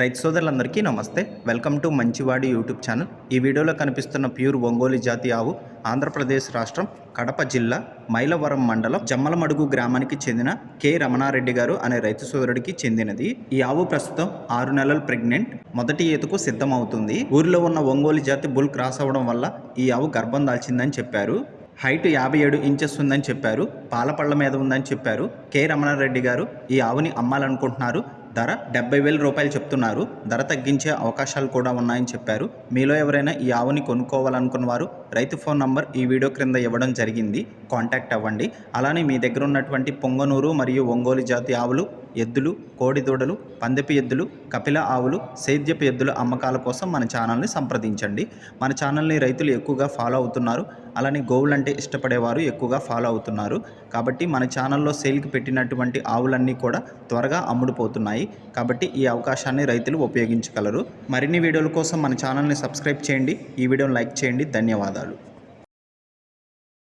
రైతు సోదరులందరికీ నమస్తే. వెల్కమ్ టు మంచివాడి యూట్యూబ్ ఛానల్. ఈ వీడియోలో కనిపిస్తున్న ప్యూర్ ఒంగోలు జాతి ఆవు ఆంధ్రప్రదేశ్ రాష్ట్రం కడప జిల్లా మైలవరం మండలం జమ్మలమడుగు గ్రామానికి చెందిన కె రమణారెడ్డి గారు అనే రైతు సోదరుడికి చెందినది. ఈ ఆవు ప్రస్తుతం 6 నెలలు ప్రెగ్నెంట్, మొదటి ఈతకు సిద్ధమవుతుంది. ఊరిలో ఉన్న ఒంగోలు జాతి బుల్ క్రాస్ అవ్వడం వల్ల ఈ ఆవు గర్భం దాల్చిందని చెప్పారు. హైట్ 57 ఇంచెస్ ఉందని చెప్పారు. పాలపళ్ళ మీద ఉందని చెప్పారు. కె రమణారెడ్డి గారు ఈ ఆవుని అమ్మాలనుకుంటున్నారు. ధర 70,000 రూపాయలు చెప్తున్నారు. ధర తగ్గించే అవకాశాలు కూడా ఉన్నాయని చెప్పారు. మీలో ఎవరైనా ఈ ఆవుని కొనుక్కోవాలనుకున్న వారు రైతు ఫోన్ నంబర్ ఈ వీడియో క్రింద ఇవ్వడం జరిగింది, కాంటాక్ట్ అవ్వండి. అలానే మీ దగ్గర ఉన్నటువంటి పొంగనూరు మరియు ఒంగోలు జాతి ఆవులు, ఎద్దులు, కోడిదూడలు, పందెపు ఎద్దులు, కపిల ఆవులు, సేద్యపు ఎద్దుల అమ్మకాల కోసం మన ఛానల్ని సంప్రదించండి. మన ఛానల్ని రైతులు ఎక్కువగా ఫాలో అవుతున్నారు. అలానే గోవులంటే ఇష్టపడేవారు ఎక్కువగా ఫాలో అవుతున్నారు. కాబట్టి మన ఛానల్లో సేల్కి పెట్టినటువంటి ఆవులన్నీ కూడా త్వరగా అమ్ముడుపోతున్నాయి. కాబట్టి ఈ అవకాశాన్ని రైతులు ఉపయోగించగలరు. మరిన్ని వీడియోల కోసం మన ఛానల్ని సబ్స్క్రైబ్ చేయండి. ఈ వీడియోని లైక్ చేయండి. ధన్యవాదాలు.